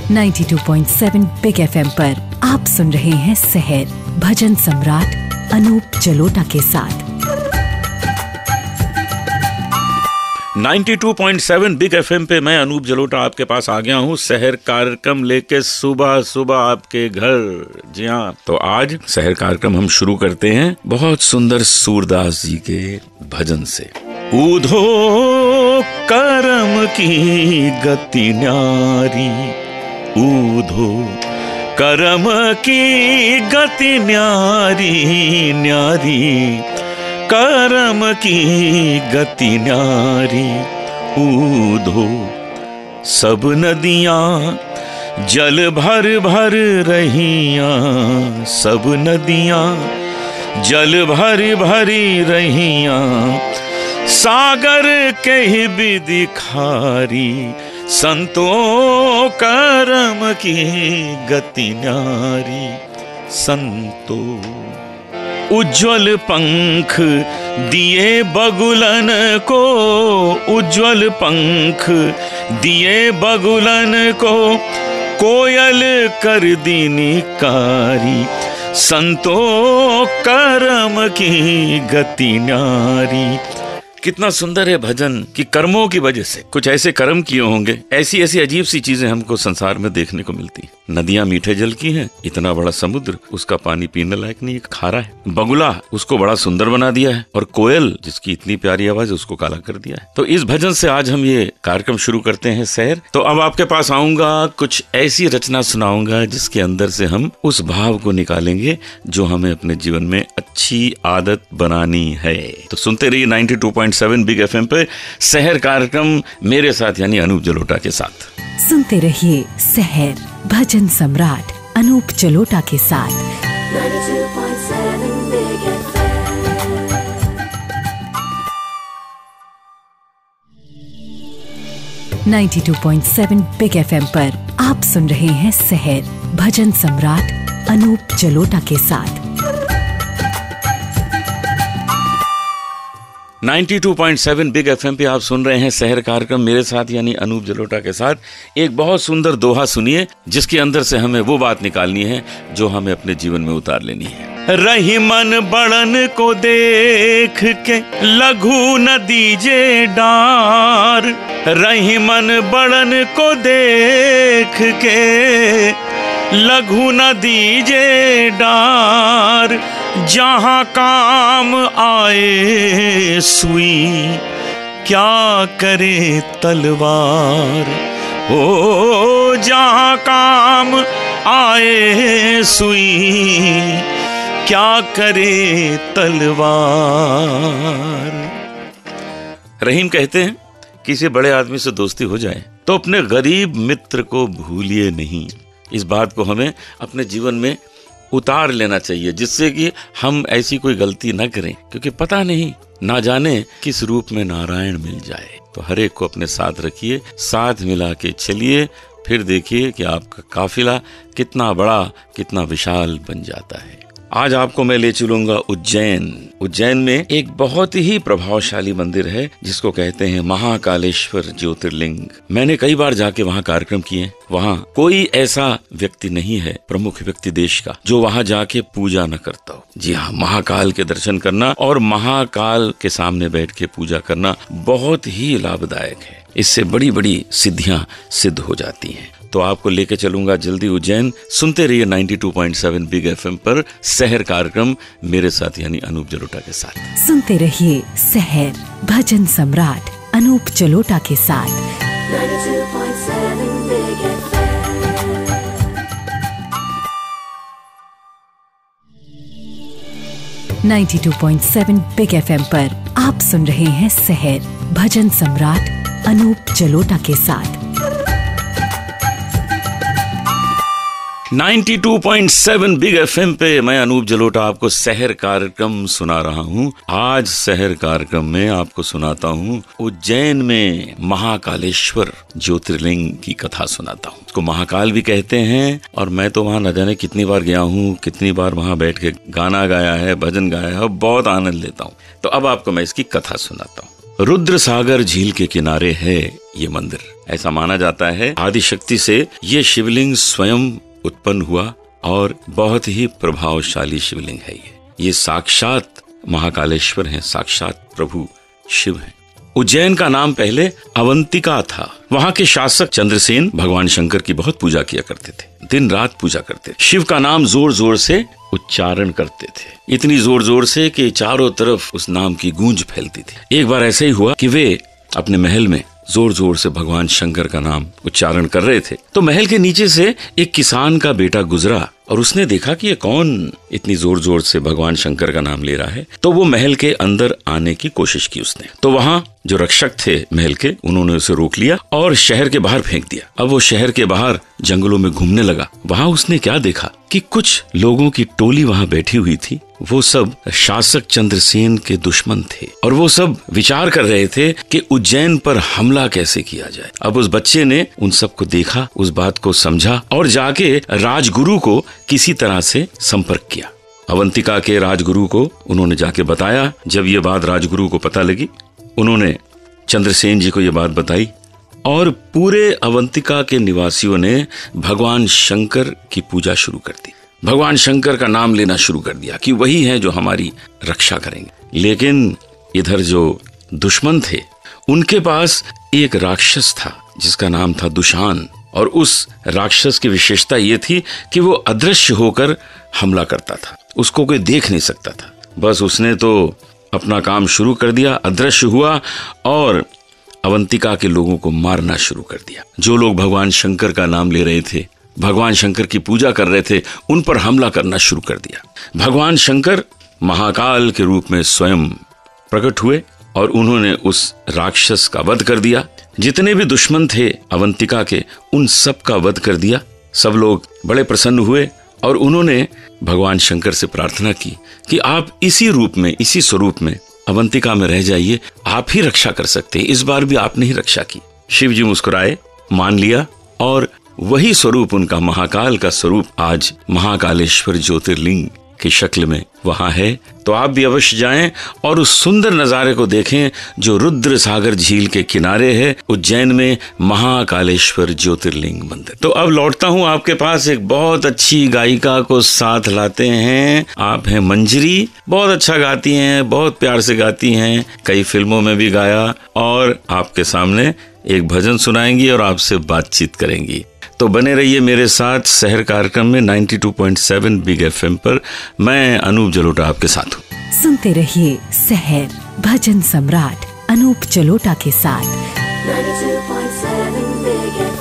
92.7 big FM पर आप सुन रहे हैं सहर भजन सम्राट अनूप जलोटा के साथ। 92.7 बिग FM पे मैं अनूप जलोटा आपके पास आ गया हूँ सहर कार्यक्रम लेके सुबह सुबह आपके घर। जी हाँ, तो आज सहर कार्यक्रम हम शुरू करते हैं बहुत सुंदर सूरदास जी के भजन से। ऊधो करम की गति न्यारी, ऊधो करम की गति न्यारी, न्यारी करम की गति न्यारी। ऊधो सब नदियाँ जल भर भर रहियाँ, सब नदियाँ जल भरी भरी रहियाँ। सागर के ही विधि खारी, संतों करम की गति न्यारी। संतो उज्ज्वल पंख दिए बगुलन को, उज्ज्वल पंख दिए बगुलन को। कोयल कर दी निकारी, संतों करम की गति न्यारी। कितना सुंदर है भजन कि कर्मों की वजह से कुछ ऐसे कर्म किए होंगे, ऐसी ऐसी अजीब सी चीजें हमको संसार में देखने को मिलती। नदियां मीठे जल की हैं, इतना बड़ा समुद्र उसका पानी पीने लायक नहीं, खारा है। बगुला उसको बड़ा सुंदर बना दिया है, और कोयल जिसकी इतनी प्यारी आवाज उसको काला कर दिया है। तो इस भजन से आज हम ये कार्यक्रम शुरू करते हैं सहर। तो अब आपके पास आऊंगा, कुछ ऐसी रचना सुनाऊंगा जिसके अंदर से हम उस भाव को निकालेंगे जो हमें अपने जीवन में अच्छी आदत बनानी है। तो सुनते रहिए 92.7 बिग FM पे सहर कार्यक्रम मेरे साथ यानी अनूप जलोटा के साथ। सुनते रहिए सहर भजन सम्राट अनूप जलोटा के साथ। 92.7 बिग FM। 92.7 बिग FM पर आप सुन रहे हैं सहर भजन सम्राट अनूप जलोटा के साथ। 92.7 बिग FM पे आप सुन रहे हैं सहर कार्यक्रम मेरे साथ यानी अनूप जलोटा के साथ। एक बहुत सुंदर दोहा सुनिए जिसके अंदर से हमें वो बात निकालनी है जो हमें अपने जीवन में उतार लेनी है। रही मन बड़न को देख के लघु न दीजे डार, रही मन बड़न को देख के लघु न दीजे डार। जहाँ काम आए सुई क्या करे तलवार, ओ जहाँ काम आए सुई क्या करे तलवार। रहीम कहते हैं किसी बड़े आदमी से दोस्ती हो जाए तो अपने गरीब मित्र को भूलिए नहीं। इस बात को हमें अपने जीवन में उतार लेना चाहिए जिससे कि हम ऐसी कोई गलती न करें, क्योंकि पता नहीं ना जाने किस रूप में नारायण मिल जाए। तो हर एक को अपने साथ रखिए, साथ मिला के चलिए, फिर देखिए कि आपका काफिला कितना बड़ा कितना विशाल बन जाता है। आज आपको मैं ले चलूंगा उज्जैन। उज्जैन में एक बहुत ही प्रभावशाली मंदिर है जिसको कहते हैं महाकालेश्वर ज्योतिर्लिंग। मैंने कई बार जाके वहाँ कार्यक्रम किए। वहाँ कोई ऐसा व्यक्ति नहीं है, प्रमुख व्यक्ति देश का, जो वहाँ जाके पूजा न करता हो। जी हाँ, महाकाल के दर्शन करना और महाकाल के सामने बैठ के पूजा करना बहुत ही लाभदायक है। इससे बड़ी बड़ी सिद्धियां सिद्ध हो जाती हैं। तो आपको लेके चलूंगा जल्दी उज्जैन। सुनते रहिए 92.7 बिग FM पर सहर कार्यक्रम मेरे साथ यानी अनूप जलोटा के साथ। सुनते रहिए सहर भजन सम्राट अनूप जलोटा के साथ। 92.7 बिग FM। 92.7 बिग FM पर आप सुन रहे हैं सहर भजन सम्राट अनूप जलोटा के साथ। 92.7 बिग FM पे मैं अनूप जलोटा आपको सहर कार्यक्रम सुना रहा हूँ। आज सहर कार्यक्रम में आपको सुनाता हूँ उज्जैन में महाकालेश्वर ज्योतिर्लिंग की कथा सुनाता हूँ। उसको महाकाल भी कहते हैं और मैं तो वहाँ न जाने कितनी बार गया हूँ, कितनी बार वहाँ बैठ के गाना गाया है, भजन गाया है, बहुत आनंद लेता हूँ। तो अब आपको मैं इसकी कथा सुनाता हूँ। रुद्र सागर झील के किनारे है ये मंदिर। ऐसा माना जाता है आदिशक्ति से ये शिवलिंग स्वयं उत्पन्न हुआ और बहुत ही प्रभावशाली शिवलिंग है। ये साक्षात महाकालेश्वर हैं, साक्षात प्रभु शिव हैं। उज्जैन का नाम पहले अवंतिका था। वहां के शासक चंद्रसेन भगवान शंकर की बहुत पूजा किया करते थे, दिन रात पूजा करते थे। शिव का नाम जोर जोर से उच्चारण करते थे, इतनी जोर जोर से कि चारों तरफ उस नाम की गूंज फैलती थी। एक बार ऐसा ही हुआ कि वे अपने महल में जोर जोर से भगवान शंकर का नाम उच्चारण कर रहे थे, तो महल के नीचे से एक किसान का बेटा गुजरा और उसने देखा कि ये कौन इतनी जोर जोर से भगवान शंकर का नाम ले रहा है। तो वो महल के अंदर आने की कोशिश की उसने। तो वहां जो रक्षक थे महल के, उन्होंने उसे रोक लिया और शहर के बाहर फेंक दिया। अब वो शहर के बाहर जंगलों में घूमने लगा। वहां उसने क्या देखा कि कुछ लोगों की टोली वहां बैठी हुई थी। वो सब शासक चंद्रसेन के दुश्मन थे और वो सब विचार कर रहे थे कि उज्जैन पर हमला कैसे किया जाए। अब उस बच्चे ने उन सबको देखा, उस बात को समझा और जाके राजगुरु को किसी तरह से संपर्क किया। अवंतिका के राजगुरु को उन्होंने जाके बताया। जब ये बात राजगुरु को पता लगी, उन्होंने चंद्रसेन जी को ये बात बताई और पूरे अवंतिका के निवासियों ने भगवान शंकर की पूजा शुरू कर दी। भगवान शंकर का नाम लेना शुरू कर दिया कि वही है जो हमारी रक्षा करेंगे। लेकिन इधर जो दुश्मन थे, उनके पास एक राक्षस था जिसका नाम था दुशान, और उस राक्षस की विशेषता ये थी कि वो अदृश्य होकर हमला करता था, उसको कोई देख नहीं सकता था। बस उसने तो अपना काम शुरू कर दिया, अदृश्य हुआ और अवंतिका के लोगों को मारना शुरू कर दिया। जो लोग भगवान शंकर का नाम ले रहे थे, भगवान शंकर की पूजा कर रहे थे, उन पर हमला करना शुरू कर दिया। भगवान शंकर महाकाल के रूप में स्वयं प्रकट हुए और उन्होंने उस राक्षस का वध कर दिया। जितने भी दुश्मन थे अवंतिका के, उन सब का वध कर दिया। सब लोग बड़े प्रसन्न हुए और उन्होंने भगवान शंकर से प्रार्थना की कि आप इसी रूप में, इसी स्वरूप में अवंतिका में रह जाइए, आप ही रक्षा कर सकते हैं। इस बार भी आपने ही रक्षा की। शिव जी मुस्कुराए, मान लिया और वही स्वरूप उनका, महाकाल का स्वरूप, आज महाकालेश्वर ज्योतिर्लिंग की शक्ल में वहां है। तो आप भी अवश्य जाएं और उस सुंदर नजारे को देखें जो रुद्र सागर झील के किनारे है, उज्जैन में महाकालेश्वर ज्योतिर्लिंग मंदिर। तो अब लौटता हूं आपके पास, एक बहुत अच्छी गायिका को साथ लाते हैं। आप हैं मंजरी, बहुत अच्छा गाती हैं, बहुत प्यार से गाती हैं, कई फिल्मों में भी गाया और आपके सामने एक भजन सुनाएंगी और आपसे बातचीत करेंगी। तो बने रहिए मेरे साथ शहर कार्यक्रम में 92.7 बिग एफएम पर। मैं अनूप जलोटा आपके साथ हूँ। सुनते रहिए शहर भजन सम्राट अनूप जलोटा के साथ 92.7 बिग एफएम।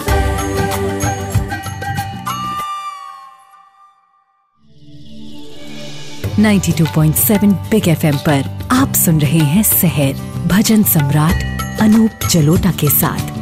92.7 बिग एफएम पर आप सुन रहे हैं शहर भजन सम्राट अनूप जलोटा के साथ।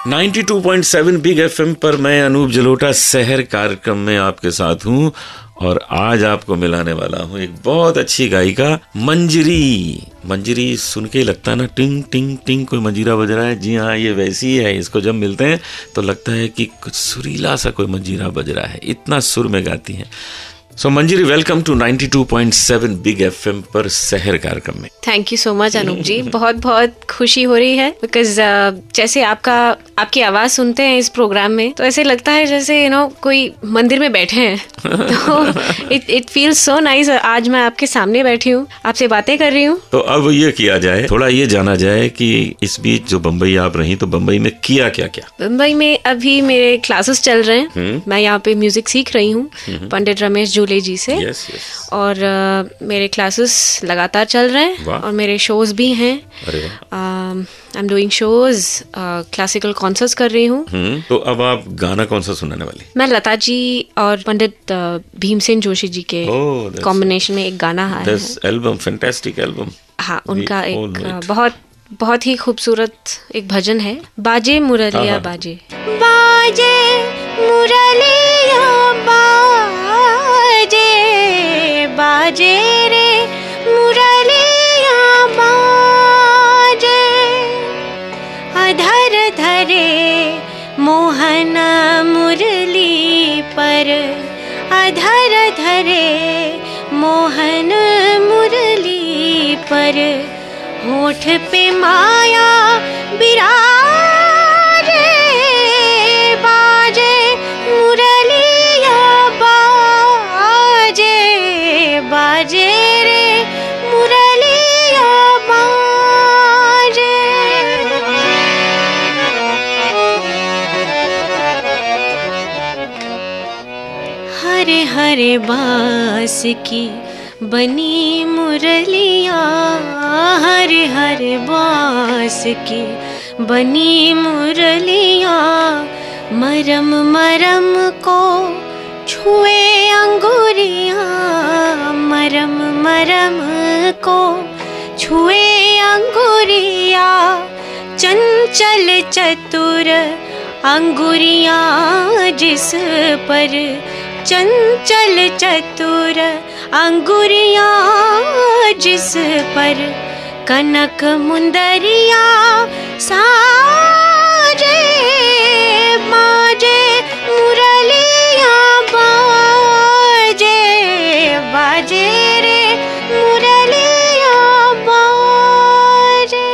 92.7 बिग एफएम पर मैं अनूप जलोटा शहर कार्यक्रम में आपके साथ हूँ और आज आपको मिलाने वाला हूँ एक बहुत अच्छी गायिका मंजरी। मंजरी सुन के लगता है ना टिंग टिंग टिंग कोई मंजीरा बज रहा है। जी हाँ, ये वैसी है। इसको जब मिलते हैं तो लगता है कि कुछ सुरीला सा कोई मंजीरा बज रहा है, इतना सुर में गाती है। So Manjari, welcome to 92.7 big FM पर शहर कार्यक्रम में। Thank you so much Anup ji, बहुत बहुत खुशी हो रही है बिकॉज जैसे आपकी आवाज़ सुनते हैं इस प्रोग्राम में तो ऐसे लगता है जैसे कोई मंदिर में बैठे हैं। तो इट फील्स सो नाइस। आज मैं आपके सामने बैठी हूँ, आपसे बातें कर रही हूँ। तो अब ये किया जाए, थोड़ा ये जाना जाए कि इस बीच जो बम्बई आप रही, तो बम्बई में किया क्या क्या? बम्बई में अभी मेरे क्लासेस चल रहे हैं। मैं यहाँ पे म्यूजिक सीख रही हूँ पंडित रमेश जूले जी से। yes. और मेरे क्लासेस लगातार चल रहे हैं और मेरे शोज भी हैं। I am doing shows, classical concerts कर रही हूँ। तो अब आप गाना कौन सा सुनाने वाली? मैं लता जी और पंडित भीमसेन जोशी जी के कॉम्बिनेशन में एक गाना है। Album, fantastic album. हाँ, उनका एक बहुत ही खूबसूरत एक भजन है, बाजे मुरलिया बाजे, बाजे मुरलिया बाजे, बाजे रे मुरलिया बाजे, अधर धरे मोहन मुरली पर, अधर धरे मोहन मुरली पर, होठ पे माया बिराजे, बाजे मुरलिया बाजे, बाजे रे मुरलिया बाजे। हरे हरे बांस की बनी मुरलिया, हरे हरे बांस की बनी मुरलिया, मरम मरम को छुए अंगुरिया, मरम मरम को छुए अंगुरिया, चंचल चतुर अंगुरिया जिस पर, चंचल चतुर अंगुरिया जिस पर, कनक मुंदरिया साजे, बाजे मुरलिया बाजे, बाजे रे मुरलिया बाजे।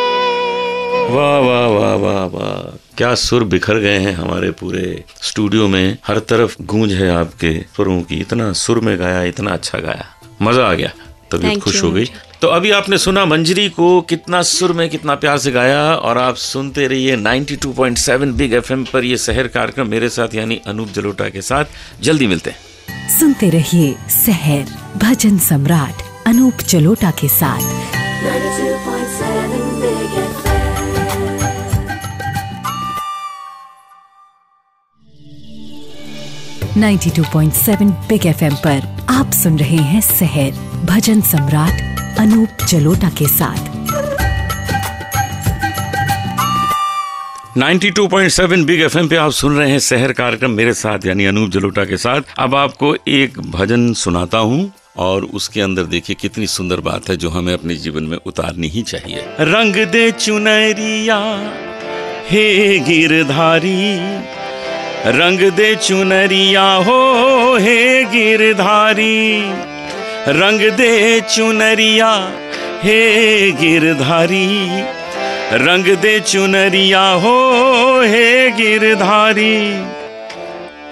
वाह वाह वाह वाह वाह, क्या सुर बिखर गए हैं हमारे पूरे स्टूडियो में। हर तरफ गूंज है आपके सुरों की। इतना सुर में गाया, इतना अच्छा गाया, मजा आ गया, तबीयत खुश हो गई। तो अभी आपने सुना मंजरी को कितना सुर में, कितना प्यार से गाया। और आप सुनते रहिए 92.7 बिग एफएम पर ये शहर कार्यक्रम मेरे साथ यानी अनूप जलोटा के साथ। जल्दी मिलते हैं। सुनते रहिए शहर भजन सम्राट अनूप जलोटा के साथ। 92.7 Big FM. 92.7 बिग एफएम पर आप सुन रहे हैं शहर भजन सम्राट अनूप जलोटा के साथ। 92.7 बिग एफएम पे आप सुन रहे हैं शहर कार्यक्रम मेरे साथ यानी अनूप जलोटा के साथ। अब आपको एक भजन सुनाता हूँ और उसके अंदर देखिए कितनी सुंदर बात है जो हमें अपने जीवन में उतारनी ही चाहिए। रंग दे चुनरिया हे गिरधारी, रंग दे चुनरिया हो हे गिरधारी, रंग दे चुनरिया हे गिरधारी, रंग दे चुनरिया हो हे गिरधारी।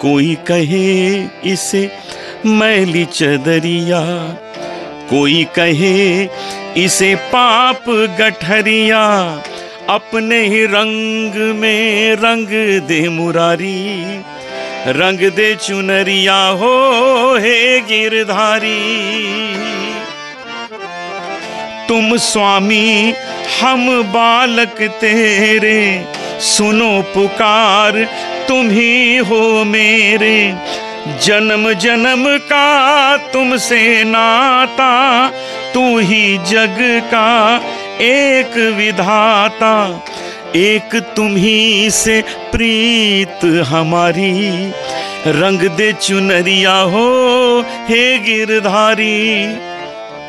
कोई कहे इसे मैली चदरिया, कोई कहे इसे पाप गठरिया, अपने ही रंग में रंग दे मुरारी, रंग दे चुनरिया हो हे गिरधारी। तुम स्वामी हम बालक तेरे, सुनो पुकार तुम ही हो मेरे, जन्म जन्म का तुमसे नाता, तू ही जग का एक विधाता, एक तुम ही से प्रीत हमारी, रंग दे चुनरिया हो हे गिरधारी।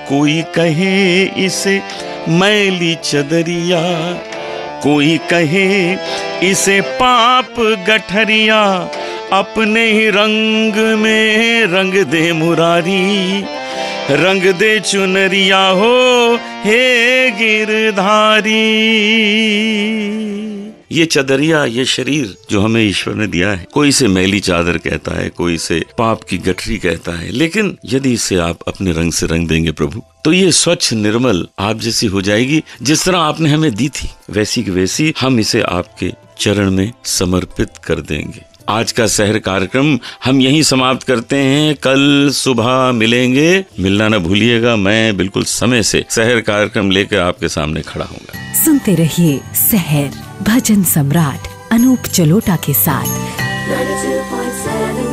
कोई कहे इसे मैली चदरिया, कोई कहे इसे पाप गठरिया, अपने ही रंग में रंग दे मुरारी, रंग दे चुनरिया हो हे गिरधारी। ये चदरिया, ये शरीर जो हमें ईश्वर ने दिया है, कोई इसे मैली चादर कहता है, कोई इसे पाप की गठरी कहता है, लेकिन यदि इसे आप अपने रंग से रंग देंगे प्रभु, तो ये स्वच्छ निर्मल आप जैसी हो जाएगी। जिस तरह आपने हमें दी थी वैसी की वैसी हम इसे आपके चरण में समर्पित कर देंगे। आज का शहर कार्यक्रम हम यहीं समाप्त करते हैं। कल सुबह मिलेंगे, मिलना न भूलिएगा। मैं बिल्कुल समय से शहर कार्यक्रम लेकर आपके सामने खड़ा हूँगा। सुनते रहिए शहर भजन सम्राट अनूप जलोटा के साथ। 92.7